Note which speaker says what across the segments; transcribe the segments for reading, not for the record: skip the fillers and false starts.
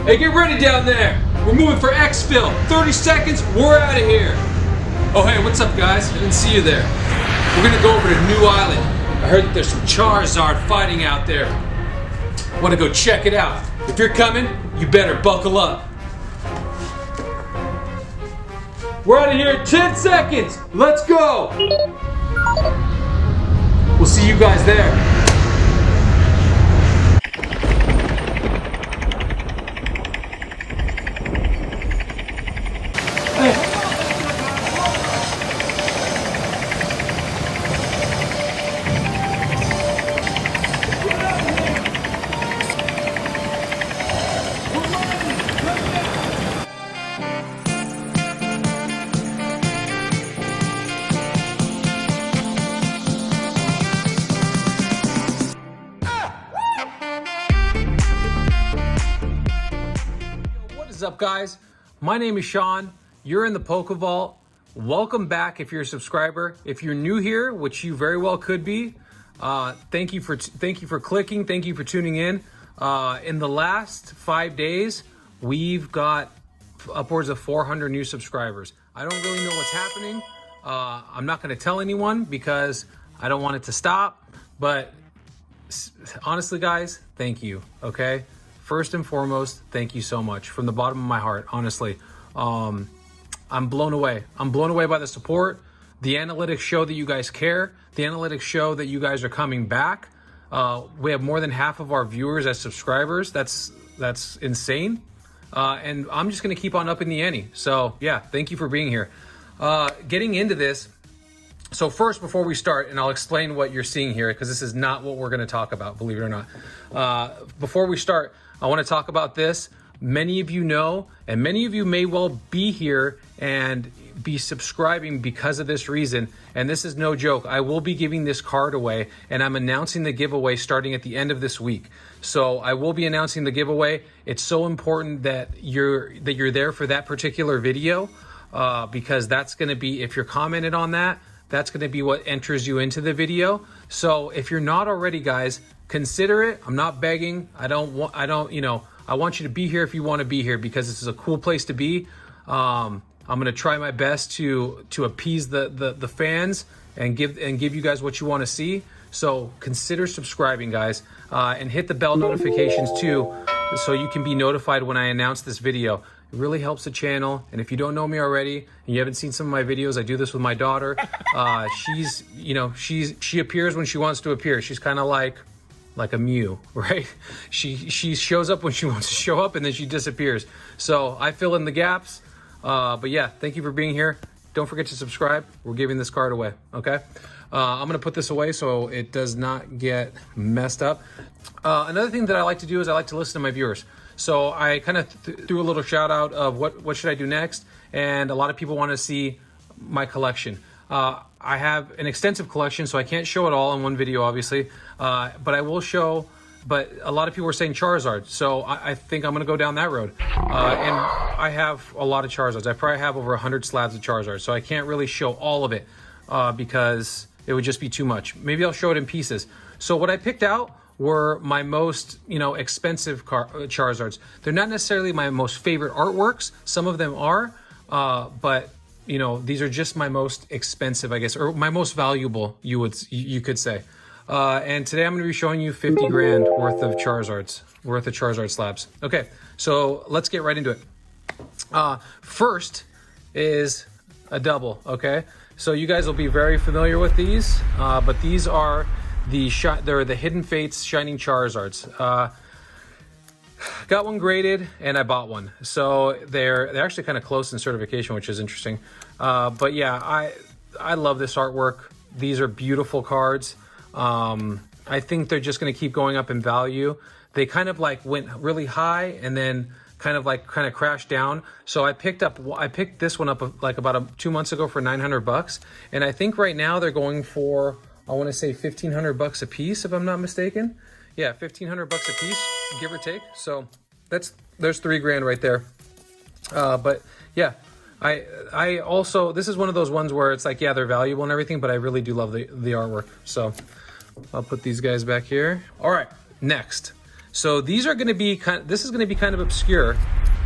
Speaker 1: Hey, get ready down there. We're moving for exfil. 30 seconds, we're out of here. Oh, hey, what's up, guys? I didn't see you there. We're gonna go over to New Island. I heard that there's some Charizard fighting out there. Wanna go check it out. If you're coming, you better buckle up. We're out of here in 10 seconds. Let's go. We'll see you guys there. What's up, guys? My name is Sean. You're in the Pokevault. Welcome back if you're a subscriber. If you're new here, which you very well could be, thank you for clicking. Thank you for tuning in. In the last 5 days, we've got upwards of 400 new subscribers. I don't really know what's happening. I'm not going to tell anyone because I don't want it to stop. But honestly, guys, thank you. Okay. First and foremost, thank you so much from the bottom of my heart. Honestly, I'm blown away. I'm blown away by the support. The analytics show that you guys care. The analytics show that you guys are coming back. We have more than half of our viewers as subscribers. That's insane. And I'm just going to keep on upping the ante. So yeah, thank you for being here. Getting into this. So first, before we start, and I'll explain what you're seeing here, because this is not what we're going to talk about, believe it or not. Before we start, I want to talk about this. Many of you know, and many of you may well be here and be subscribing because of this reason. And this is no joke. I will be giving this card away, and I'm announcing the giveaway starting at the end of this week. So I will be announcing the giveaway. It's so important that you're there for that particular video, because that's going to be, if you're commented on that, that's going to be what enters you into the video. So if you're not already, guys, consider it. I'm not begging. I want you to be here if you want to be here, because this is a cool place to be. I'm going to try my best to appease the fans and give you guys what you want to see. So consider subscribing, guys, and hit the bell notifications too, so you can be notified when I announce this video. It really helps the channel. And if you don't know me already and you haven't seen some of my videos, I do this with my daughter. She appears when she wants to appear. She's kind of like a Mew, right? She shows up when she wants to show up, and then she disappears. So I fill in the gaps. But yeah, thank you for being here. Don't forget to subscribe. We're giving this card away, okay? I'm gonna put this away so it does not get messed up. Another thing that I like to do is I like to listen to my viewers. So I kind of threw a little shout out of what should I do next, and a lot of people want to see my collection. I have an extensive collection, so I can't show it all in one video, obviously, but I will show. But a lot of people are saying Charizard, so I think I'm going to go down that road. And I have a lot of Charizards. I probably have over 100 slabs of Charizard, so I can't really show all of it because it would just be too much. Maybe I'll show it in pieces. So what I picked out were my most, expensive Charizards. They're not necessarily my most favorite artworks. Some of them are, but these are just my most expensive, I guess, or my most valuable, you could say. And today I'm going to be showing you 50 grand worth of Charizard slabs. Okay, so let's get right into it. First is a double, okay? So you guys will be very familiar with these, but these are they're the Hidden Fates Shining Charizards. Got one graded and I bought one. So they're actually kind of close in certification, which is interesting. But yeah, I love this artwork. These are beautiful cards. I think they're just going to keep going up in value. They kind of went really high and then kind of crashed down. So I picked this one up about 2 months ago for $900, and I think right now they're going for, I want to say $1,500 a piece, if I'm not mistaken. Yeah, $1,500 a piece, give or take. So there's 3 grand right there. But yeah, I also, this is one of those ones where it's yeah, they're valuable and everything, but I really do love the artwork. So I'll put these guys back here. All right, next. So these are going to be this is going to be kind of obscure,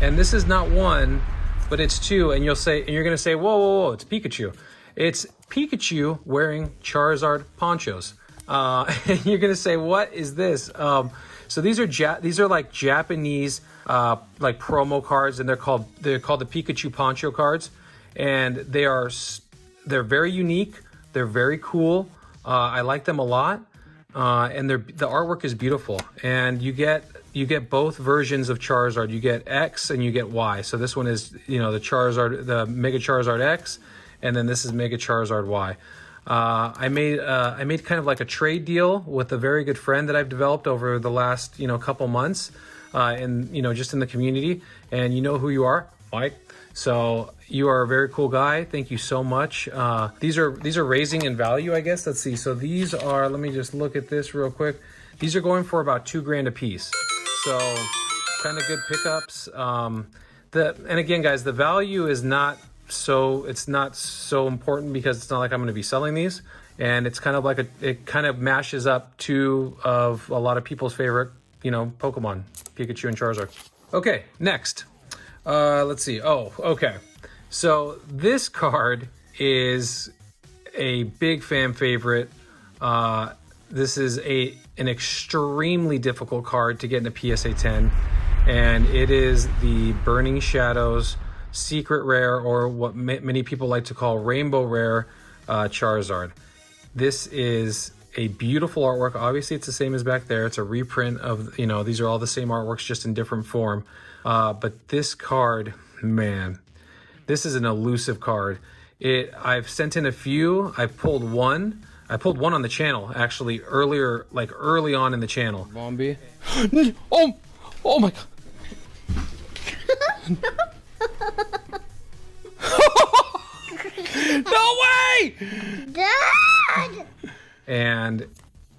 Speaker 1: and this is not one, but it's two. And you're going to say, whoa, it's Pikachu. It's Pikachu wearing Charizard Ponchos. And you're going to say, what is this? So these are like Japanese like promo cards, and they're called the Pikachu Poncho cards, and they're very unique. They're very cool. I like them a lot. And the artwork is beautiful, and you get both versions of Charizard. You get X and you get Y. So this one is, the Charizard, the Mega Charizard X, and then this is Mega Charizard Y. I made kind of like a trade deal with a very good friend that I've developed over the last couple months, and just in the community. And you know who you are, Mike. So you are a very cool guy. Thank you so much. These are raising in value, I guess. Let's see. So these are, let me just look at this real quick. These are going for about $2,000 a piece. So kind of good pickups. And again, guys, the value is it's not so important because it's not like I'm going to be selling these. And it's kind of like it kind of mashes up two of a lot of people's favorite, Pokemon, Pikachu and Charizard. Okay, next. Let's see. Oh, okay. So this card is a big fan favorite. This is an extremely difficult card to get in a PSA 10, and it is the Burning Shadows Secret Rare, or what many people like to call Rainbow Rare, Charizard. This is a beautiful artwork. Obviously, it's the same as back there. It's a reprint of, these are all the same artworks, just in different form. But this card, man, this is an elusive card. I've sent in a few. I pulled one on the channel, actually, earlier, like early on in the channel.
Speaker 2: Bombi. Oh my God. No way!
Speaker 3: Dad!
Speaker 1: And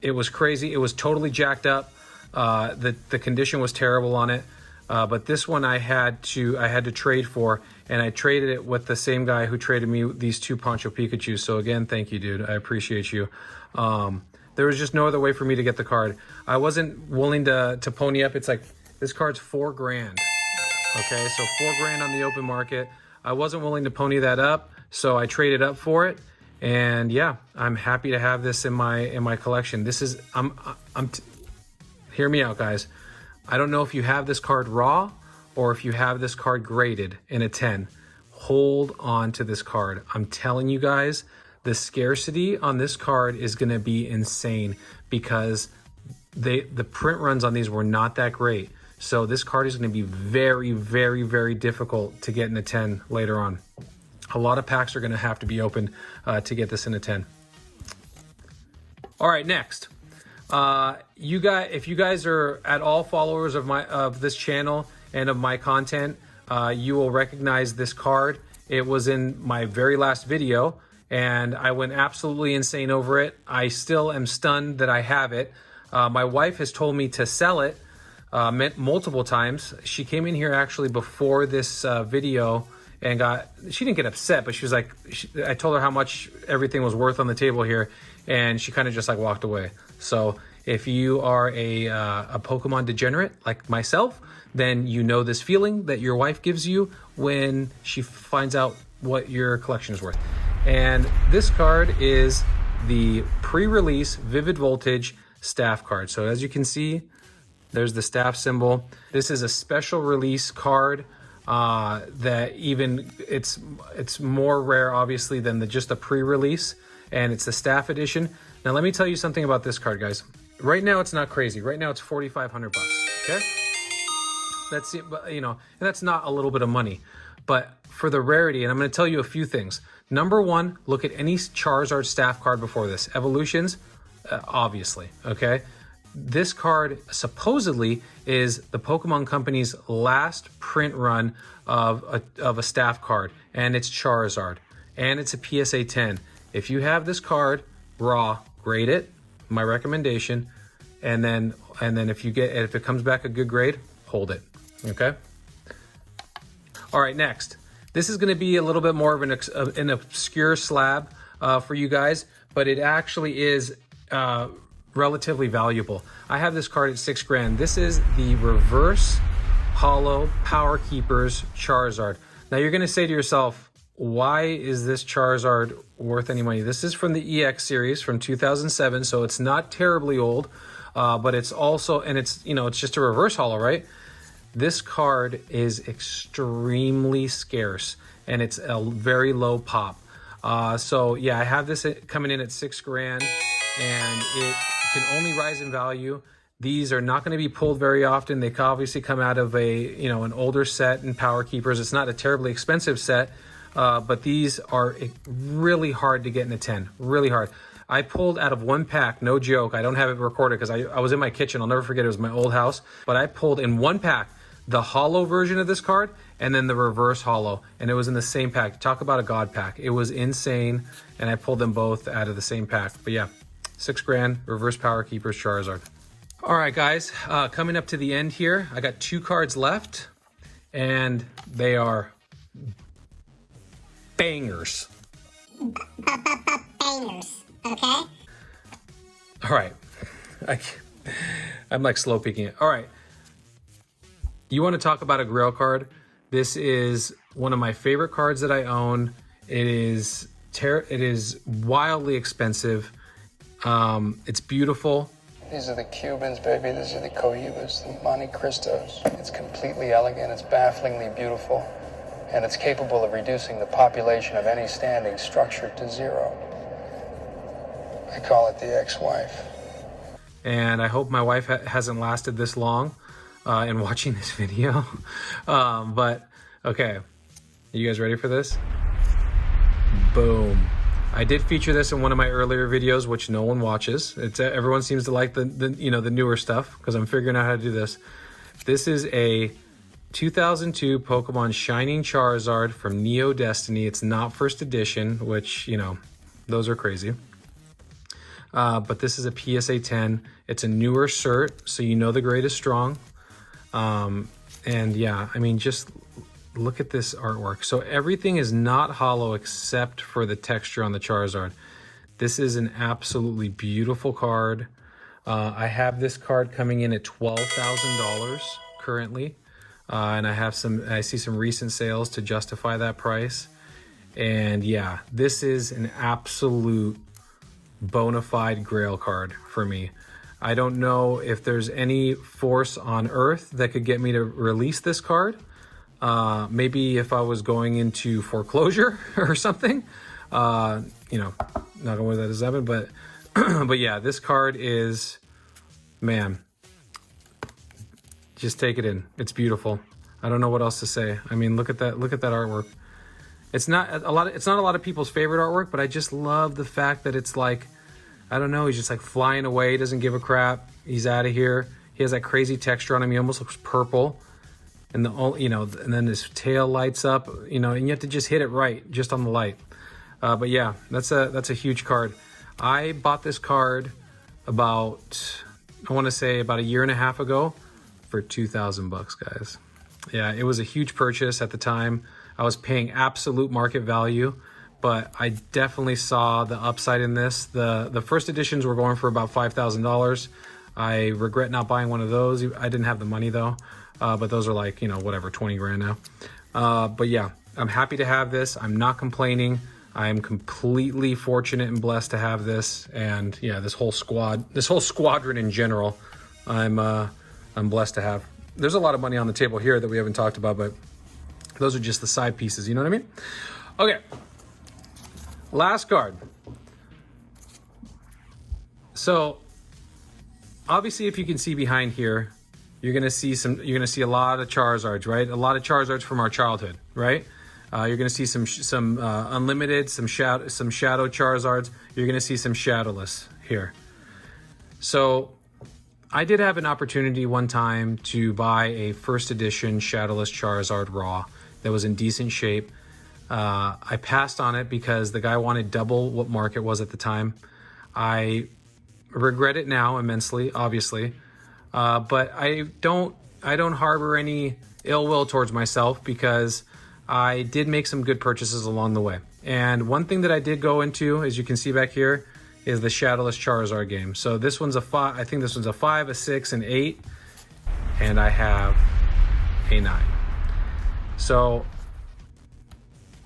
Speaker 1: it was crazy. It was totally jacked up. The condition was terrible on it. But this one I had to trade for, and I traded it with the same guy who traded me these two Poncho Pikachus. So again, thank you, dude. I appreciate you. There was just no other way for me to get the card. I wasn't willing to pony up. It's like, this card's $4,000. Okay, so $4,000 on the open market. I wasn't willing to pony that up, so I traded up for it. And yeah, I'm happy to have this in my collection. This is, hear me out, guys. I don't know if you have this card raw or if you have this card graded in a 10. Hold on to this card. I'm telling you guys, the scarcity on this card is going to be insane because the print runs on these were not that great. So this card is going to be very, very, very difficult to get in a 10 later on. A lot of packs are going to have to be opened to get this in a 10. All right, next. If you guys are at all followers of this channel and of my content, you will recognize this card. It was in my very last video, and I went absolutely insane over it. I still am stunned that I have it. My wife has told me to sell it multiple times. She came in here actually before this video and she didn't get upset, but she was like, I told her how much everything was worth on the table here, and she kind of just like walked away. So if you are a Pokemon degenerate like myself, then you know this feeling that your wife gives you when she finds out what your collection is worth. And this card is the pre-release Vivid Voltage staff card. So as you can see, there's the staff symbol. This is a special release card that even it's more rare obviously than just the pre-release, and it's the staff edition. Now let me tell you something about this card, guys. Right now it's not crazy. Right now it's $4,500. Okay, that's it, but and that's not a little bit of money, but for the rarity, and I'm going to tell you a few things. Number one, look at any Charizard staff card before this. Evolutions, obviously. Okay. This card supposedly is the Pokemon Company's last print run of a staff card, and it's Charizard, and it's a PSA 10. If you have this card raw, grade it, my recommendation, and then if it comes back a good grade, hold it. Okay. All right, next. This is going to be a little bit more of an obscure slab for you guys, but it actually is relatively valuable. I have this card at $6 grand. This is the reverse holo Power Keepers Charizard. Now you're gonna say to yourself, why is this Charizard worth any money? This is from the EX series from 2007, so it's not terribly old, but it's also, and it's, you know, it's just a reverse holo, right? This card is extremely scarce and it's a very low pop. So yeah, I have this coming in at $6 grand and it can only rise in value. These are not going to be pulled very often. They obviously come out of a, you know, an older set in Power Keepers. It's not a terribly expensive set, but these are really hard to get in a 10, really hard. I pulled out of one pack, no joke. I don't have it recorded because I was in my kitchen. I'll never forget, it was my old house, but I pulled in one pack the holo version of this card and then the reverse holo, and it was in the same pack. Talk about a god pack. It was insane, and I pulled them both out of the same pack. But yeah, $6 grand, reverse Power Keepers Charizard. All right, guys, coming up to the end here, I got 2 cards left, and they are bangers.
Speaker 3: Bangers, okay?
Speaker 1: All right, I'm like slow peeking it. All right. You want to talk about a Grail card? This is one of my favorite cards that I own. It is wildly expensive. It's beautiful.
Speaker 4: These are the Cubans, baby. These are the Cohibas, the Monte Cristos. It's completely elegant. It's bafflingly beautiful. And it's capable of reducing the population of any standing structure to 0. I call it the ex-wife.
Speaker 1: And I hope my wife hasn't lasted this long in watching this video. But okay, are you guys ready for this? Boom. I did feature this in one of my earlier videos, which no one watches. It's everyone seems to like the you know, the newer stuff because I'm figuring out how to do this. This is a 2002 Pokemon Shining Charizard from Neo Destiny. It's not first edition, which, you know, those are crazy. But this is a PSA 10. It's a newer cert, so you know the grade is strong. And yeah, I mean, just look at this artwork. So everything is not holo except for the texture on the Charizard. This is an absolutely beautiful card. I have this card coming in at $12,000 currently. And I see some recent sales to justify that price. And yeah, this is an absolute bona fide Grail card for me. I don't know if there's any force on earth that could get me to release this card. Maybe if I was going into foreclosure or something, you know, not gonna that has happened, but but yeah, this card is, man, just take it in. It's beautiful. I don't know what else to say. I mean, look at that artwork. It's not a lot of people's favorite artwork, but I just love the fact that it's like, I don't know, he's just like flying away, he doesn't give a crap. He's out of here. He has that crazy texture on him. He almost looks purple. And you know, and then his tail lights up, you know, and you have to just hit it right, just on the light. But yeah, that's a huge card. I bought this card about, I want to say about a year and a half ago for $2,000 bucks, guys. Yeah, it was a huge purchase at the time. I was paying absolute market value, but I definitely saw the upside in this. The first editions were going for about $5,000. I regret not buying one of those. I didn't have the money though. But those are like, you know, whatever, 20 grand now. But yeah, I'm happy to have this. I'm not complaining. I'm completely fortunate and blessed to have this. And yeah, this whole squadron in general, I'm blessed to have. There's a lot of money on the table here that we haven't talked about, but those are just the side pieces. You know what I mean? Okay. Last card. So obviously, if you can see behind here, you're gonna see a lot of Charizards, right? A lot of Charizards from our childhood, right? You're gonna see some unlimited, some shadow Charizards. You're gonna see some Shadowless here. So I did have an opportunity one time to buy a first edition Shadowless Charizard raw that was in decent shape. I passed on it because the guy wanted double what market was at the time. I regret it now immensely, obviously. But I don't harbor any ill will towards myself because I did make some good purchases along the way. And one thing that I did go into, as you can see back here, is the Shadowless Charizard game. So this one's a 5, I think this one's a 5, a 6, an 8, and I have a 9. So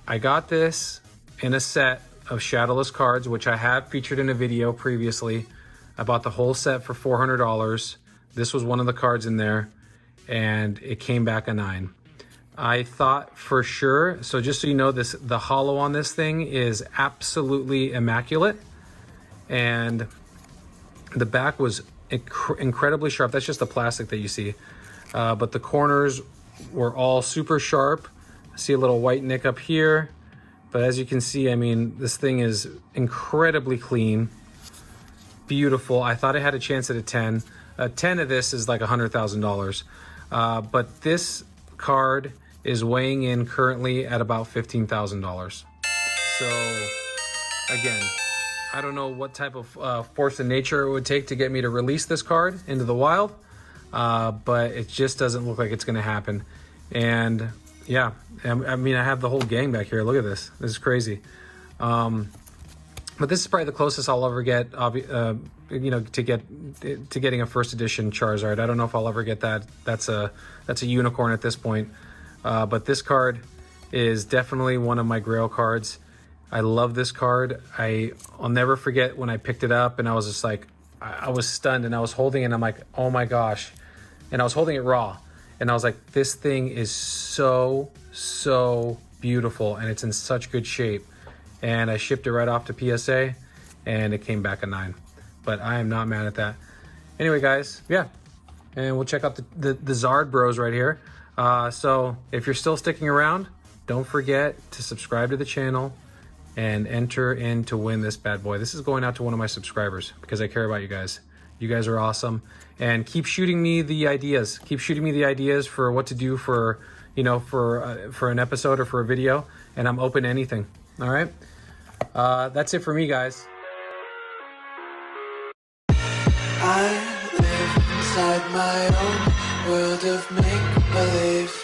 Speaker 1: I got this in a set of Shadowless cards, which I have featured in a video previously. I bought the whole set for $400. This was one of the cards in there, and it came back a 9. I thought for sure, so just so you know, the holo on this thing is absolutely immaculate, and the back was incredibly sharp. That's just the plastic that you see, but the corners were all super sharp. I see a little white nick up here, but as you can see, I mean, this thing is incredibly clean, beautiful. I thought it had a chance at a 10. A 10 of this is like $100,000, but this card is weighing in currently at about $15,000. So again, I don't know what type of force of nature it would take to get me to release this card into the wild, but it just doesn't look like it's going to happen. And yeah, I mean, I have the whole gang back here. Look at this. This is crazy. But this is probably the closest I'll ever get, you know, to getting a first edition Charizard. I don't know if I'll ever get that. That's a unicorn at this point. But this card is definitely one of my Grail cards. I love this card. I'll never forget when I picked it up and I was just like, I was stunned, and I was holding it and I'm like, oh my gosh. And I was holding it raw. And I was like, this thing is so beautiful, and it's in such good shape. And I shipped it right off to PSA, and it came back a 9. But I am not mad at that. Anyway, guys, yeah. And we'll check out the Zard Bros right here. So if you're still sticking around, don't forget to subscribe to the channel and enter in to win this bad boy. This is going out to one of my subscribers because I care about you guys. You guys are awesome. And keep shooting me the ideas. Keep shooting me the ideas for what to do for, you know, for an episode or for a video. And I'm open to anything. All right. That's it for me, guys.
Speaker 5: I live inside my own world of make-believe.